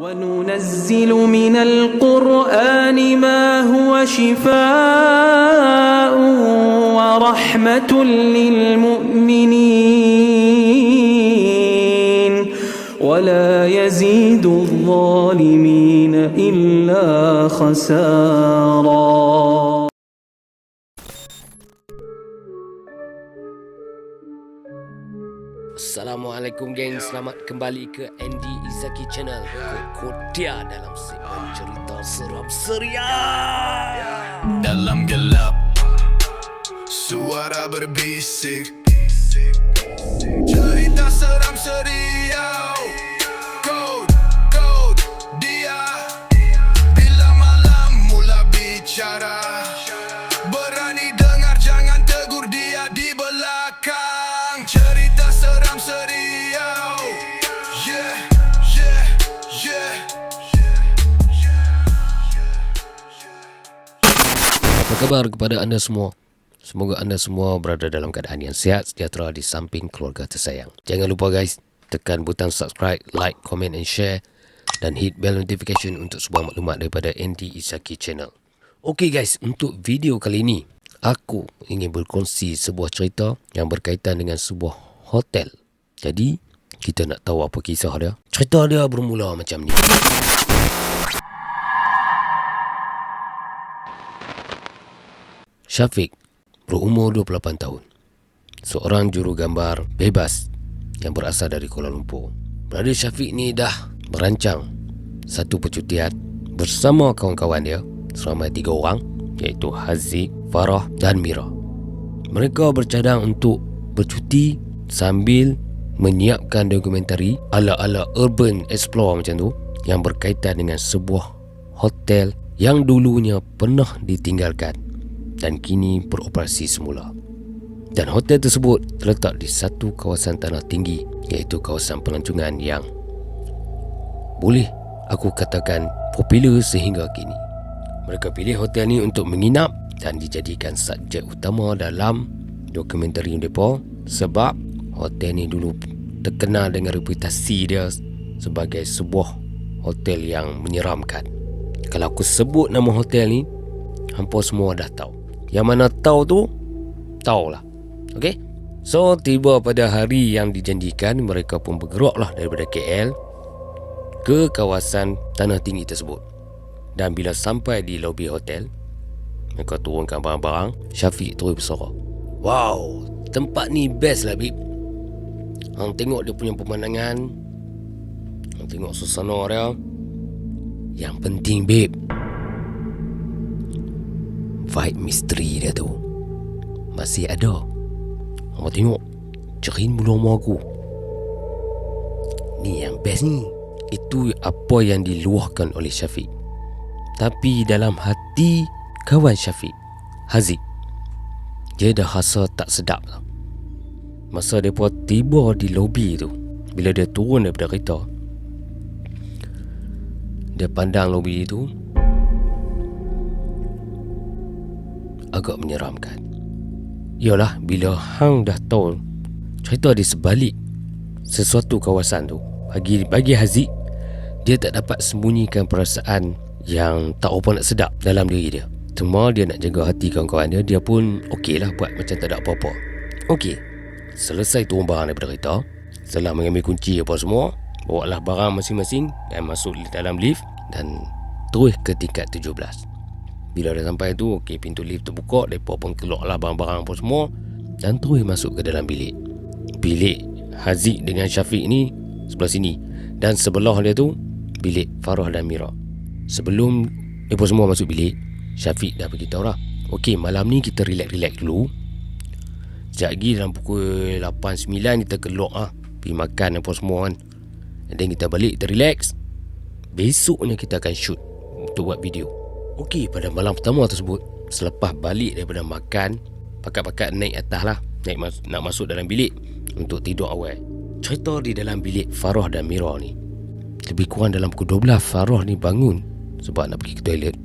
وننزل من القرآن ما هو شفاء ورحمة للمؤمنين ولا يزيد الظالمين إلا خسارا. Assalamualaikum geng, selamat kembali ke Andy Izaki Channel. Kodia dalam segmen cerita seram seria. Dalam gelap suara berbisik, cerita seram seria. Kod dia bila malam mula bicara, berani dengar jangan tegur dia di belakang. Cerita seram seria. Yeah, yeah, yeah. Apa kabar kepada anda semua? Semoga anda semua berada dalam keadaan yang sihat, sejahtera di samping keluarga tersayang. Jangan lupa guys, tekan butang subscribe, like, comment and share dan hit bell notification untuk sebuah maklumat daripada Andy Izaki Channel. Okey guys, untuk video kali ini aku ingin berkongsi sebuah cerita yang berkaitan dengan sebuah hotel. Jadi, kita nak tahu apa kisah dia. Cerita dia bermula macam ni. Syafiq berumur 28 tahun. Seorang juru gambar bebas yang berasal dari Kuala Lumpur. Brother Syafiq ni dah merancang satu percutian bersama kawan-kawan dia selama 3 orang, iaitu Haziq, Farah dan Mira. Mereka bercadang untuk bercuti sambil menyiapkan dokumentari ala-ala urban explore macam tu yang berkaitan dengan sebuah hotel yang dulunya pernah ditinggalkan dan kini beroperasi semula. Dan hotel tersebut terletak di satu kawasan tanah tinggi, iaitu kawasan pelancongan yang boleh aku katakan popular sehingga kini. Mereka pilih hotel ni untuk menginap dan dijadikan subjek utama dalam dokumentari mereka sebab hotel ni dulu terkenal dengan reputasi dia sebagai sebuah hotel yang menyeramkan. Kalau aku sebut nama hotel ni, hampa semua dah tahu. Yang mana tahu tu, tahulah. Okey? So, tiba pada hari yang dijanjikan, mereka pun bergeraklah daripada KL ke kawasan tanah tinggi tersebut. Dan bila sampai di lobi hotel, mereka turunkan barang-barang. Syafiq terus bersorak, "Wow, tempat ni best lah, Bib. Hang tengok dia punya pemandangan, hang tengok suasana dia. Yang penting, Bib, vibe misteri dia tu masih ada. Hang tengok cerin bulu roma aku. Ni yang best ni." Itu apa yang diluahkan oleh Syafiq. Tapi dalam hati kawan Syafiq, Haziq, dia dah rasa tak sedap lah. Masa mereka tiba di lobi tu, bila dia turun daripada kereta, dia pandang lobi tu agak menyeramkan. Yalah, bila hang dah tahu cerita di sebalik sesuatu kawasan tu, bagi Haziq, dia tak dapat sembunyikan perasaan yang tak apa nak sedap dalam diri dia. Cuma dia nak jaga hati kawan-kawan dia, dia pun okey lah buat macam tak ada apa-apa. Okey, selesai turun barang daripada kereta, setelah mengambil kunci apa semua, bawa lah barang masing-masing dan masuk dalam lift dan terus ke tingkat 17. Bila dah sampai tu, okey, pintu lift terbuka, mereka pun keluar lah barang-barang apa semua dan terus masuk ke dalam bilik. Bilik Haziq dengan Syafiq ni sebelah sini, dan sebelah dia tu bilik Farah dan Mira. Sebelum mereka semua masuk bilik, Syafiq dah beritahu lah, "Okey, malam ni kita relax-relax dulu. Sekejap lagi dalam pukul 8-9 kita keluar lah, pergi makan apa semua kan. And then kita balik, kita relax. Besoknya kita akan shoot untuk buat video." Okey, pada malam pertama tersebut, selepas balik daripada makan, pakat-pakat naik atas lah, nak masuk dalam bilik untuk tidur awal. Cerita di dalam bilik Farah dan Mira ni, lebih kurang dalam pukul 12 Farah ni bangun sebab nak pergi ke toilet.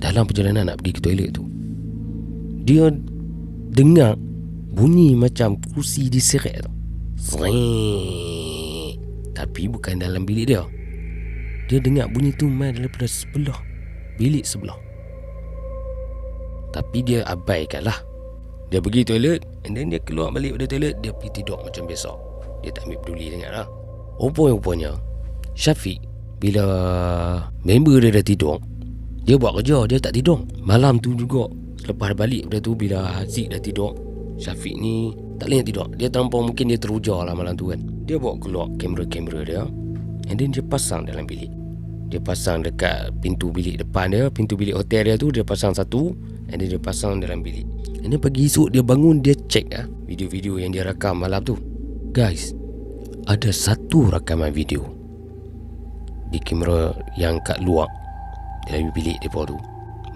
Dalam perjalanan nak pergi ke toilet tu, dia dengar bunyi macam kerusi diseret tu. Tapi bukan dalam bilik dia. dia dengar bunyi tu main daripada sebelah bilik sebelah. Tapi dia abaikan lah. Dia pergi toilet, and then dia keluar balik dari toilet, dia pergi tidur macam biasa. Dia tak ambil peduli sangat lah. Rupanya Syafiq, bila member dia dah tidur, dia buat kerja, dia tak tidur. Malam tu juga, selepas balik pada tu, bila Haziq dah tidur, Syafiq ni tak boleh nak tidur. Dia terlampau, mungkin dia teruja lah malam tu kan. Dia bawa keluar kamera-kamera dia, and then dia pasang dalam bilik. Dia pasang dekat pintu bilik depan dia, pintu bilik hotel dia tu, dia pasang satu, and then dia pasang dalam bilik. And then pagi esok dia bangun, dia check video-video yang dia rakam malam tu. Guys, ada satu rakaman video di kamera yang kat luar dalam bilik mereka tu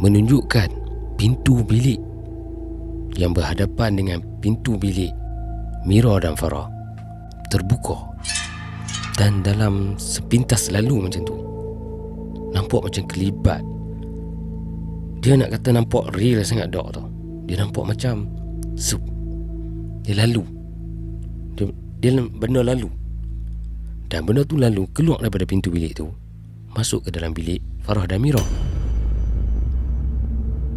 menunjukkan pintu bilik yang berhadapan dengan pintu bilik Mira dan Farah terbuka. Dan dalam sepintas lalu macam tu, nampak macam kelibat. Dia nak kata nampak real sangat dok tau. Dia nampak macam dia lalu. Dia benda lalu. Dan benda tu lalu keluar daripada pintu bilik tu, masuk ke dalam bilik Farah dan Mira.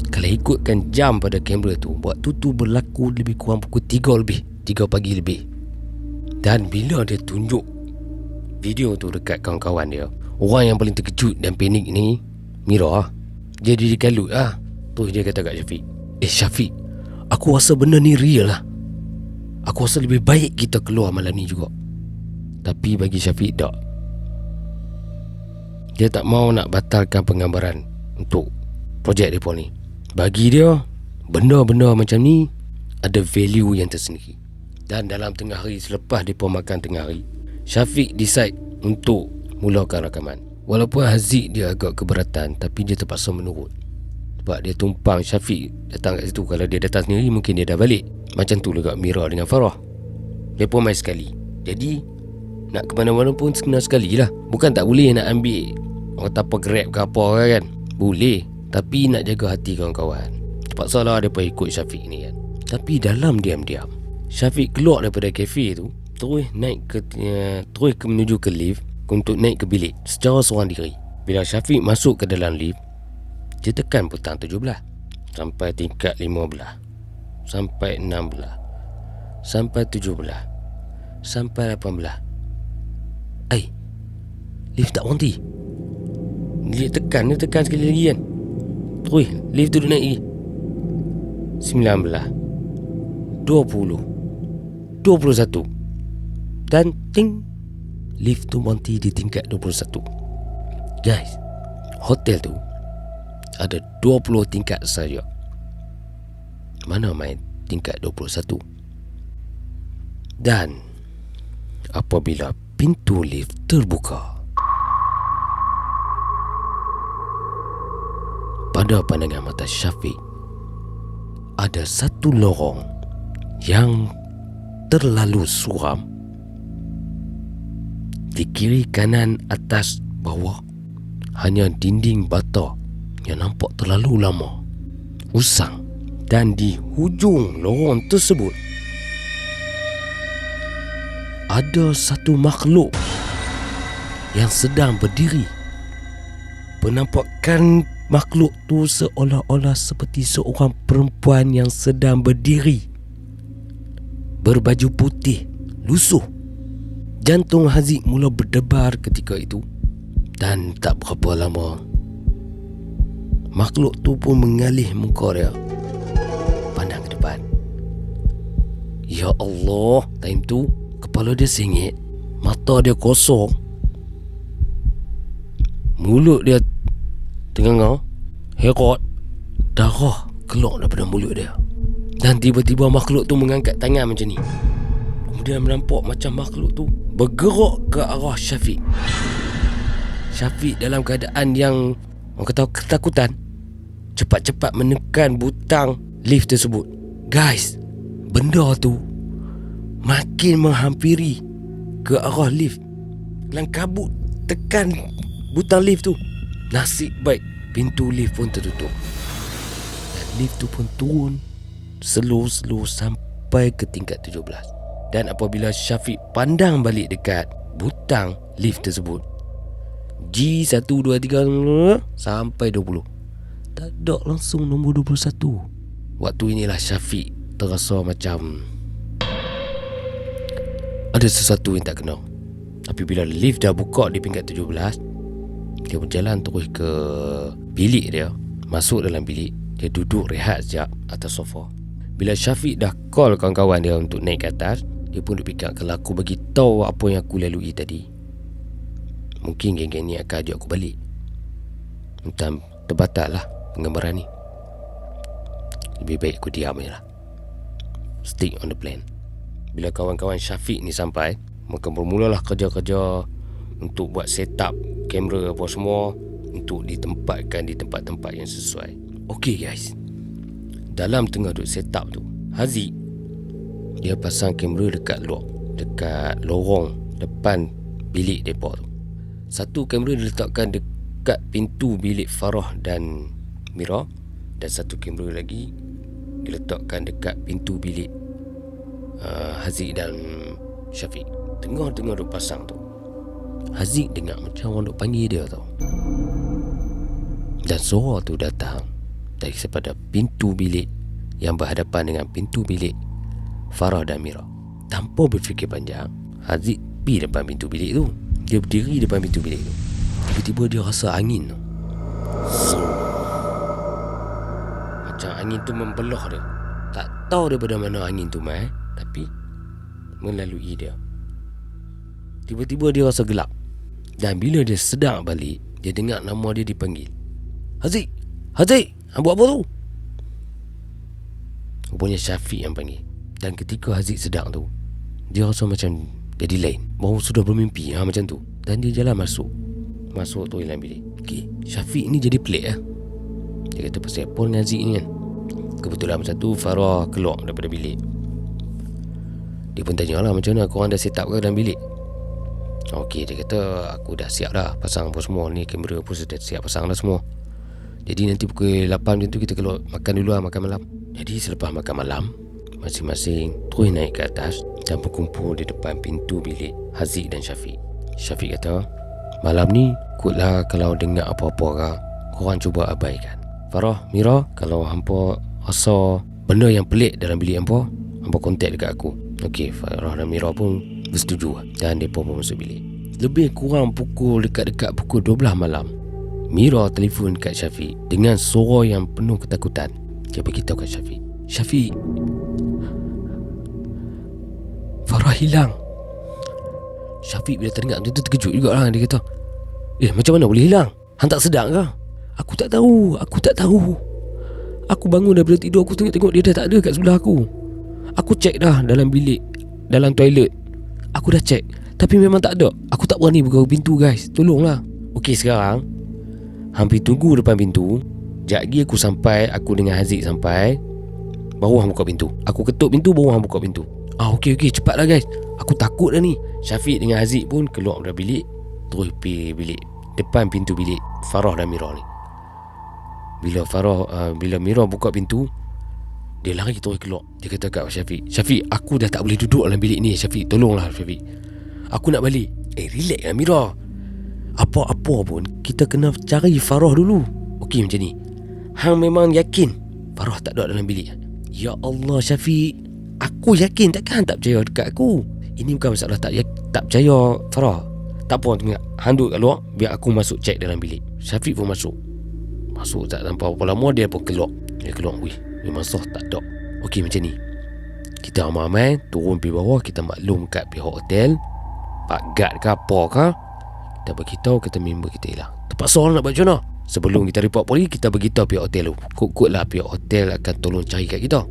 Kalau ikutkan jam pada kamera tu, waktu tu berlaku lebih kurang pukul 3 pagi lebih. Dan bila dia tunjuk video tu dekat kawan-kawan dia, orang yang paling terkejut dan panik ni Mira. Dia dikalut Terus dia kata kat Syafiq, Syafiq, aku rasa benda ni real lah. Aku rasa lebih baik kita keluar malam ni juga. Tapi bagi Syafiq tak. Dia tak mau nak batalkan penggambaran untuk projek mereka ni. Bagi dia, benda-benda macam ni ada value yang tersendiri. Dan dalam tengah hari, selepas mereka makan tengah hari, Syafiq decide untuk mulakan rakaman. Walaupun Haziq dia agak keberatan, tapi dia terpaksa menurut. Sebab dia tumpang Syafiq datang kat situ. Kalau dia datang sendiri, mungkin dia dah balik. Macam tu juga Mira dengan Farah. Dia pun main sekali. Jadi nak ke mana-mana pun kena sekali lah. Bukan tak boleh nak ambil orang tanpa Grab ke apa kan. Boleh, tapi nak jaga hati kawan-kawan. Terpaksa lah dia pun ikut Syafiq ni kan. Tapi dalam diam-diam, Syafiq keluar daripada kafe tu, terus menuju ke lift untuk naik ke bilik secara seorang diri. Bila Syafiq masuk ke dalam lift, dia tekan butang 17 sampai tingkat 15, sampai 16, sampai 17, sampai 18. Lift tak berhenti. Dia tekan sekali lagi kan. Terus lift tu naik lagi. 19, 20, 21. Dan ting, lift tu berhenti di tingkat 21. Guys, hotel tu ada 20 tingkat saja. Mana main tingkat 21. Dan apabila pintu lift terbuka, pada pandangan mata Syafiq, ada satu lorong yang terlalu suram. Di kiri, kanan, atas, bawah, hanya dinding bata yang nampak terlalu lama, usang. Dan di hujung lorong tersebut ada satu makhluk yang sedang berdiri. Penampakan makhluk tu seolah-olah seperti seorang perempuan yang sedang berdiri, berbaju putih, lusuh. Jantung Haziq mula berdebar ketika itu. Dan tak berapa lama, makhluk tu pun mengalih muka dia, pandang ke depan. Ya Allah, time tu kepala dia sengit, mata dia kosong, mulut dia tengah herot, darah keluar daripada mulut dia. Dan tiba-tiba makhluk tu mengangkat tangan macam ni. Kemudian nampak macam makhluk tu bergerak ke arah Syafiq. Syafiq dalam keadaan yang orang kata ketakutan, cepat-cepat menekan butang lift tersebut. Guys, benda tu makin menghampiri ke arah lift. Dalam kabut tekan butang lift tu. Nasib baik pintu lift pun tertutup. Dan lift tu pun turun slow-slow sampai ke tingkat 17. Dan apabila Syafiq pandang balik dekat butang lift tersebut, G1, 2, 3 sampai 20. Tak ada langsung nombor 21. Waktu inilah Syafiq terasa macam ada sesuatu yang tak kena. Tapi bila lift dah buka di peringkat 17, dia berjalan terus ke bilik dia. Masuk dalam bilik, dia duduk rehat sekejap atas sofa. Bila Syafiq dah call kawan-kawan dia untuk naik ke atas, dia pun fikir, kalau aku bagi tahu apa yang aku lalui tadi, mungkin geng-geng ni akan ajak aku balik. Entah terbatal lah penggambaran ni. Lebih baik aku diam je lah. Stick on the plan. Bila kawan-kawan Syafiq ni sampai, maka bermulalah kerja-kerja untuk buat setup kamera apa semua untuk ditempatkan di tempat-tempat yang sesuai. Okay guys, dalam tengah duk setup tu, Haziq dia pasang kamera dekat lorong depan bilik depa tu. Satu kamera diletakkan dekat pintu bilik Farah dan Mira, dan satu kamera lagi diletakkan dekat pintu bilik Haziq dan Syafiq. Tengah-tengah duk pasang tu, Haziq dengar macam orang duk panggil dia tau. Dan suara tu datang daripada pintu bilik yang berhadapan dengan pintu bilik Farah dan Mira. Tanpa berfikir panjang, Haziq pergi depan pintu bilik tu. Dia berdiri depan pintu bilik tu. Tiba-tiba dia rasa angin tu. Macam angin tu membelah dia. Tak tahu daripada mana angin tu mai, tapi melalui dia. Tiba-tiba dia rasa gelap. Dan bila dia sedar balik, dia dengar nama dia dipanggil. Haziq! Haziq! Hang buat apa tu? Rupanya Syafiq yang panggil. Dan ketika Haziq sedar tu, dia rasa macam jadi lain, baru sudah bermimpi macam tu. Dan dia jalan masuk tu dalam bilik. Okay, Syafiq ni jadi pelik lah. Dia kata pasal apa dengan Haziq ni kan. Kebetulan masa tu Farah keluar daripada bilik. Dia pun tanya lah, macam mana korang dah set up ke dalam bilik? Okey, dia kata aku dah siap dah pasang apa semua ni, kamera pun sudah siap pasang dah semua. Jadi nanti pukul 8 macam tu kita keluar makan dulu lah, makan malam. Jadi selepas makan malam, masing-masing terus naik ke atas dan berkumpul di depan pintu bilik Haziq dan Syafiq. Syafiq kata, malam ni kutlah kalau dengar apa-apa korang cuba abaikan. Farah, Mira, kalau hampa rasa benda yang pelik dalam bilik hampa kontak dekat aku. Okey, Farah dan Mira pun bersetuju dan mereka pun masuk bilik. Lebih kurang dekat-dekat pukul 12 malam, Mira telefon kat Syafiq dengan suara yang penuh ketakutan. Dia beritahu kat Syafiq, Syafiq, Farah hilang. Syafiq bila terdengar macam tu terkejut jugalah. Dia kata, macam mana boleh hilang? Hang tak sedar ke? Aku tak tahu. Aku bangun daripada tidur, aku tengok dia dah tak ada kat sebelah aku. Aku cek dah dalam bilik, dalam toilet. Aku dah cek, tapi memang tak ada. Aku tak berani buka pintu guys, tolonglah. Okey, sekarang hampir tunggu depan pintu. Sekejap lagi aku sampai, aku dengan Haziq sampai, baru hang buka pintu. Aku ketuk pintu, baru hang buka pintu. Okey, cepatlah guys, aku takut dah ni. Syafiq dengan Haziq pun keluar dari bilik, terus pergi bilik depan pintu bilik Farah dan Mira ni. Bila Mira buka pintu, dia lari terus keluar. Dia kata kat Syafiq, aku dah tak boleh duduk dalam bilik ni Syafiq, tolonglah Syafiq, aku nak balik. Relax lah Mira, apa-apa pun kita kena cari Farah dulu. Okey, macam ni, hang memang yakin Farah tak ada dalam bilik? Ya Allah Syafiq, aku yakin, takkan tak percaya dekat aku. Ini bukan masalah tak percaya Farah. Tak apa, hang duduk kat luar, biar aku masuk cek dalam bilik. Syafiq pun masuk tak sampai berapa lama, dia pun keluar. Wih, memang sah tak ada. Okey, macam ni, kita ramai-ramai turun pergi bawah, kita maklum kat pihak hotel, Pak Gad ke apa ke, kita beritahu kata member kita hilang. Terpaksa orang nak buat macam mana? Sebelum kita report polis, kita beritahu pihak hotel tu. Kut-kut lah pihak hotel akan tolong cari kat kita.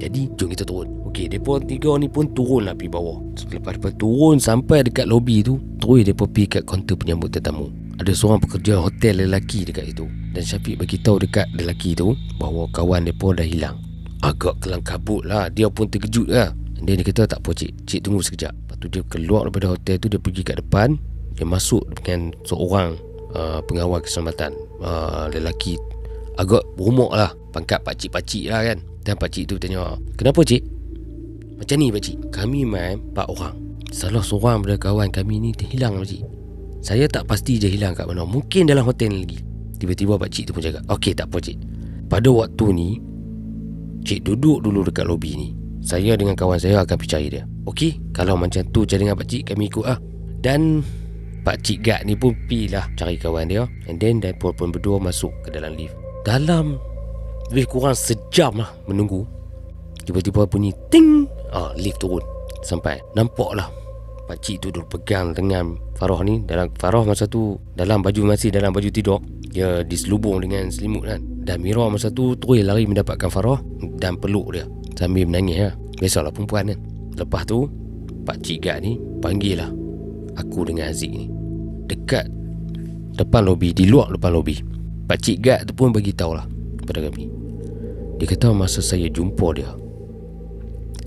Jadi jom kita turun. Okey, mereka tiga ni pun turun lah pergi bawah. Selepas mereka turun sampai dekat lobi tu, terus mereka pergi kat kaunter penyambut tetamu. Ada seorang pekerja hotel lelaki dekat itu, dan Syafiq beritahu dekat lelaki tu bahawa kawan mereka dah hilang. Agak kelang kabut lah, dia pun terkejut lah. Dia kata tak apa cik tunggu sekejap. Lepas tu dia keluar daripada hotel tu, dia pergi kat depan. Dia masuk dengan seorang pengawal keselamatan, lelaki agak berumur lah, pangkat pakcik-pakcik lah kan. Dan pakcik tu tanya, kenapa cik? Macam ni pakcik, kami main 4 orang, salah seorang daripada kawan kami ni terhilang pakcik. Saya tak pasti dia hilang kat mana. Mungkin dalam hotel lagi. Tiba-tiba pakcik tu pun cakap, okey tak apa cik, pada waktu ni cik duduk dulu dekat lobi ni. Saya dengan kawan saya akan percaya dia. Okey, kalau macam tu cakap dengan pakcik, kami ikut lah. Dan pakcik Gad ni pun pergi lah cari kawan dia. And then mereka pun berdua masuk ke dalam lift. Dalam lebih kurang sejam lah menunggu, tiba-tiba bunyi ting. Lift turun. Sampai nampak lah pakcik tu duduk pegang dengan Farah ni. Farah masa tu masih dalam baju tidur. Dia diselubung dengan selimut kan. Dan Mira masa tu terus lari mendapatkan Farah dan peluk dia sambil menangis lah. Biasalah perempuan kan. Lepas tu pakcik Gad ni panggil lah aku dengan Haziq ni dekat depan lobi, di luar depan lobi. Pakcik Gad tu pun bagi tahu lah kepada kami. Dia kata masa saya jumpa dia,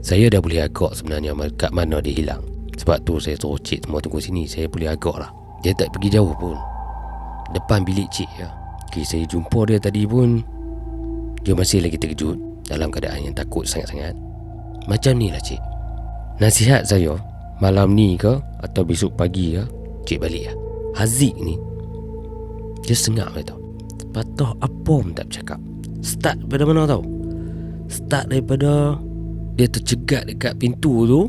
saya dah boleh agak sebenarnya kat mana dia hilang. Sebab tu saya suruh cik semua tunggu sini. Saya boleh agak lah. Dia tak pergi jauh pun, depan bilik cik ya. Okay, saya jumpa dia tadi pun dia masih lagi terkejut, dalam keadaan yang takut sangat-sangat. Macam ni lah cik, nasihat saya malam ni ke atau besok pagi ke, cik balik lah. Haziq ni dia sengak tau. Patah apa pun tak bercakap. Start daripada mana tau? Start daripada dia tercegat dekat pintu tu.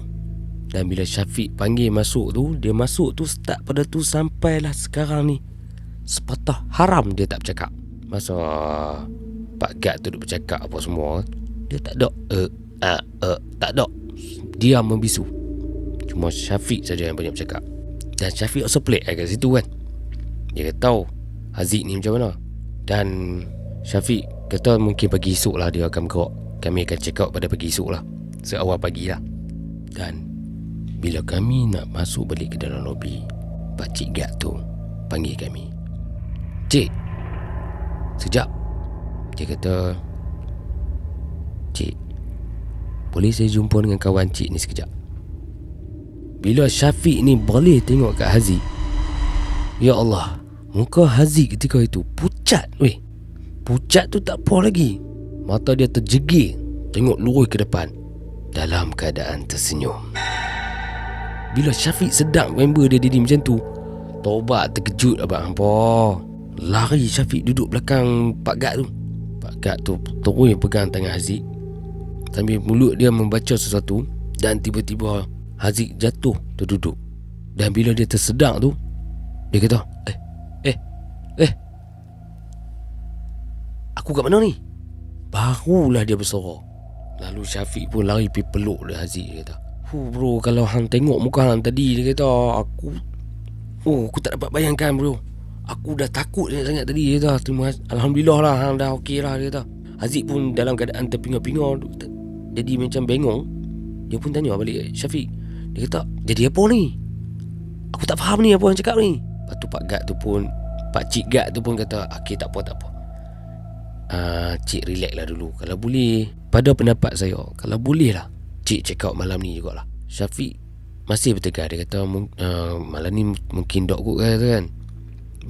Dan bila Syafiq panggil masuk tu, dia masuk tu, start pada tu sampailah sekarang ni. Sepatah haram dia tak bercakap. Masa Pak Gad tu duk bercakap apa semua, dia tak ada tak ada. Diam membisu. Cuma Syafiq saja yang banyak bercakap. Dan Syafiq also pelik kat situ kan. Dia tahu Haziq ni macam mana. Dan Syafiq kata mungkin pagi esok lah dia akan bergerak. Kami akan check out pada pagi esok lah, seawal pagi lah. Dan bila kami nak masuk balik ke dalam lobi, pakcik Gad tu panggil kami. Cik, sekejap. Dia kata, cik, boleh saya jumpa dengan kawan cik ni sekejap? Bila Syafiq ni boleh tengok kat Haziq, ya Allah, muka Haziq ketika itu pucat weh. Pucat tu tak apa lagi. Mata dia terjegir, tengok lurus ke depan dalam keadaan tersenyum. Bila Syafiq sedang member dia jadi macam tu, tobat terkejut abang hampa. Lari Syafiq duduk belakang Pak Gad tu. Pak Gad tu terus pegang tangan Haziq sambil mulut dia membaca sesuatu. Dan tiba-tiba Haziq jatuh terduduk. Dan bila dia tersedak tu, dia kata, aku kat mana ni? Barulah dia bersorak. Lalu Syafiq pun lari pergi peluk dia Haziq. Dia kata, bro, kalau hang tengok muka hang tadi, dia kata, aku tak dapat bayangkan bro. Aku dah takut sangat tadi. Dia kata, Alhamdulillah lah hang dah okey lah. Dia kata. Haziq pun dalam keadaan terpinga-pinga, jadi macam bengong. Dia pun tanya balik Syafiq. Dia kata, jadi apa ni? Aku tak faham ni apa yang cakap ni. Lepas tu Pakcik Gad tu pun kata, okey tak apa. Cik relax lah dulu. Kalau boleh, pada pendapat saya, kalau boleh lah cik check out malam ni jugalah. Syafiq masih bertegar. Dia kata malam ni mungkin dok kot kan.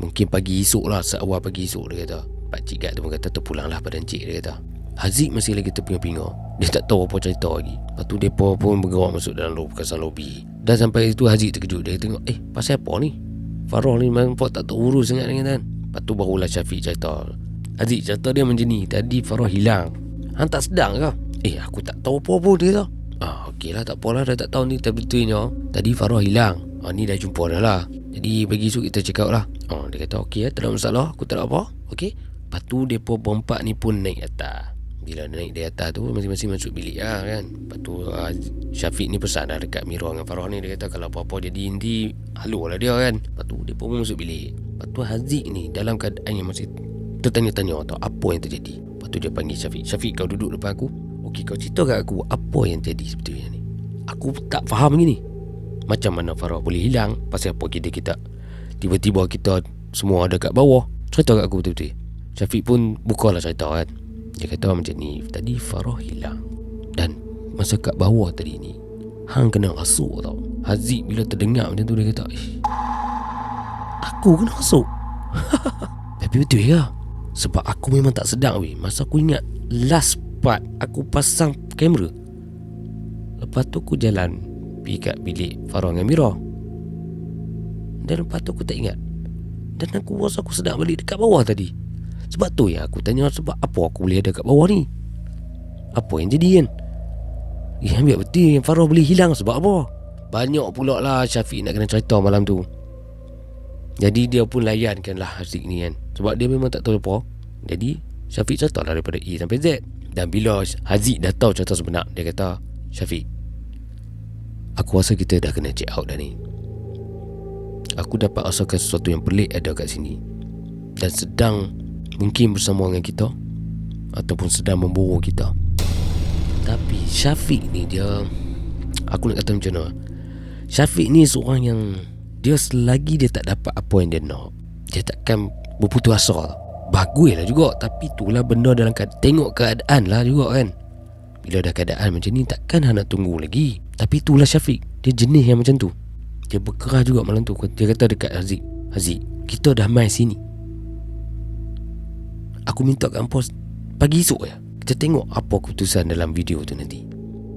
Mungkin pagi esok lah, seawal pagi esok. Dia kata. Pakcik Gad tu pun kata terpulanglah pada encik. Dia kata Haziq masih lagi terpinga-pinga. Dia tak tahu apa cerita lagi. Lepas tu mereka pun bergerak masuk dalam kawasan lobi. Dan sampai situ Haziq terkejut. Dia tengok, pasal apa ni? Farah ni nampak tak terurus sangat dengan kan. Lepas tu barulah Syafiq cerita. Haziq cerita dia macam ni. Tadi Farah hilang. Hang tak sedang ke? Aku tak tahu apa-apa dia tau. Okey lah, tak apalah, dah tak tahu ni betulnya. Tadi Farah hilang. Ni dah jumpa dah lah. Jadi pagi esok kita check out lah. Dia kata okey lah, tak ada masalah, aku tak ada apa. Okey. Lepas tu mereka berempat ni pun naik atas. Bila naik di atas tu, masing-masing masuk bilik lah kan. Lepas tu Syafiq ni pesan dah dekat Mira dengan Farah ni. Dia kata kalau apa-apa jadi nanti halu lah dia kan. Lepas tu mereka pun masuk bilik. Lepas tu Haziq ni dalam keadaan yang masih tertanya-tanya tau apa yang terjadi. Lepas tu dia panggil Syafiq. Syafiq, kau duduk depan aku. Okey, kau cerita kat aku apa yang jadi sebetulnya ni. Aku tak faham gini. Macam mana Farah boleh hilang? Pasal apa kita tiba-tiba kita semua ada kat bawah? Cerita kat aku betul-betul. Syafiq pun bukalah cerita kan. Dia kata macam ni, tadi Farah hilang. Dan masa kat bawah tadi ni, hang kena rasuk tau. Haziq bila terdengar macam tu, dia kata, aku kena rasuk? Tapi betul ke? Sebab aku memang tak sedang weh. Masa aku ingat last part aku pasang kamera. Lepas tu aku jalan pergi kat bilik Farah dengan Mira. Dan lepas tu aku tak ingat. Dan aku rasa aku sedap balik dekat bawah tadi. Sebab tu ya aku tanya, sebab apa aku boleh ada kat bawah ni? Apa yang jadi kan? Ambil betul yang Farah boleh hilang sebab apa? Banyak pula lah Syafiq nak kena cerita malam tu. Jadi dia pun layankan lah Haziq ni kan. Sebab dia memang tak tahu apa. Jadi Syafiq cerita lah daripada A sampai Z. Dan bila Haziq dah tahu cerita sebenar, dia kata, Syafiq, aku rasa kita dah kena check out dah ni. Aku dapat rasakan sesuatu yang pelik ada kat sini. Dan sedang mungkin bersama dengan kita, ataupun sedang memburu kita. Tapi Syafiq ni dia, aku nak kata macam mana, Syafiq ni seorang yang dia selagi dia tak dapat apa yang dia nak, dia takkan berputus asa. Bagus lah juga, tapi itulah benda dalam tengok keadaan lah juga kan. Bila dah keadaan macam ni, takkan nak tunggu lagi. Tapi itulah Syafiq, dia jenis yang macam tu. Dia berkeras juga malam tu. Dia kata dekat Haziq, Haziq, kita dah main sini, aku minta kat Ampos pagi esok ya, kita tengok apa keputusan dalam video tu nanti.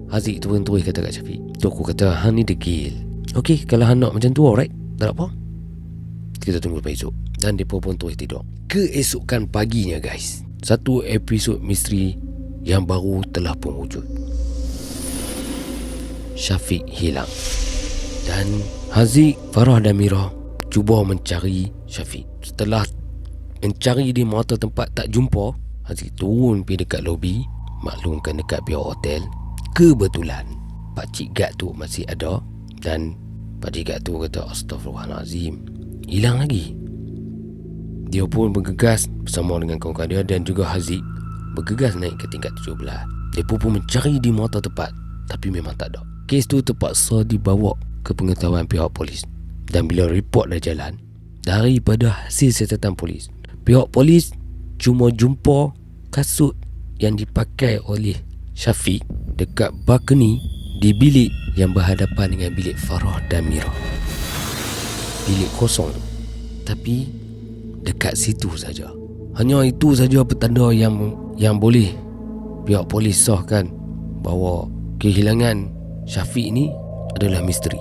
Haziq tu pun terus kata kat Syafiq. Tu aku kata, hang ni degil. Okey, kalau hang nak macam tu alright, tak apa, kita tunggu sampai esok. Dan mereka pun terus tidur. Keesokan paginya guys, satu episod misteri yang baru telah pun wujud. Syafiq hilang. Dan Haziq, Farah dan Mira cuba mencari Syafiq. Setelah mencari di mata tempat tak jumpa, Haziq turun pergi dekat lobi, maklumkan dekat pihak hotel. Kebetulan Pakcik Gad tu masih ada. Dan Pakcik Gad tu kata, Astaghfirullahalazim, hilang lagi. Dia pun bergegas bersama dengan kawan-kawan dia dan juga Haziq bergegas naik ke tingkat 17. Dia pun mencari di mata tempat, tapi memang tak ada. Kes tu terpaksa dibawa ke pengetahuan pihak polis. Dan bila report dah jalan, daripada hasil siasatan polis, pihak polis cuma jumpa kasut yang dipakai oleh Syafiq dekat balkoni di bilik yang berhadapan dengan bilik Farah dan Mira. Bilik kosong, tapi dekat situ saja. Hanya itu saja petanda yang boleh pihak polis sahkan bahawa kehilangan Syafiq ni adalah misteri.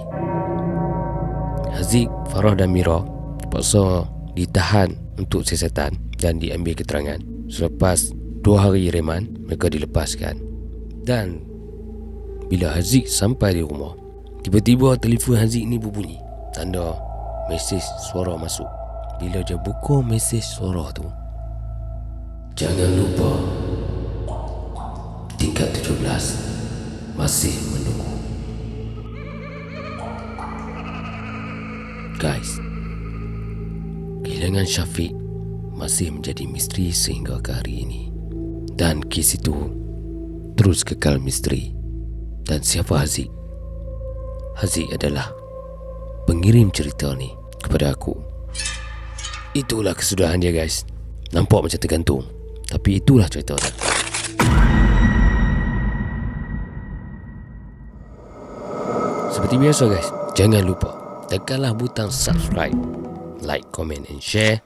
Haziq, Farah dan Mira terpaksa ditahan untuk siasatan dan diambil keterangan. Selepas 2 hari reman, mereka dilepaskan. Dan bila Haziq sampai di rumah, tiba-tiba telefon Haziq ni berbunyi, tanda mesej suara masuk. Bila dia buka mesej suara tu, jangan lupa tingkat 17 masih menunggu. Guys, kehilangan Syafiq masih menjadi misteri sehingga ke hari ini. Dan kes itu terus kekal misteri. Dan siapa Haziq? Haziq adalah pengirim cerita ni kepada aku. Itulah kesudahan dia guys. Nampak macam tergantung, tapi itulah cerita dia. Seperti biasa guys, jangan lupa tekanlah butang subscribe, like, comment and share,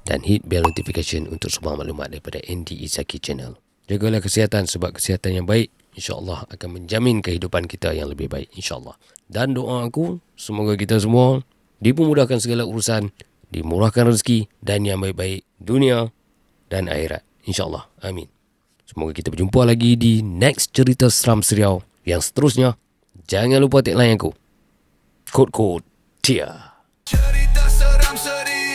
dan hit bell notification untuk semua maklumat daripada Andy Izaki Channel. Jagalah kesihatan, sebab kesihatan yang baik InsyaAllah akan menjamin kehidupan kita yang lebih baik, InsyaAllah. Dan doa aku, semoga kita semua dipermudahkan segala urusan, dimurahkan rezeki dan yang baik-baik dunia dan akhirat, InsyaAllah. Amin. Semoga kita berjumpa lagi di next cerita seram serial yang seterusnya. Jangan lupa tagline aku, Kod-Kod Tia. Cerita seram serius.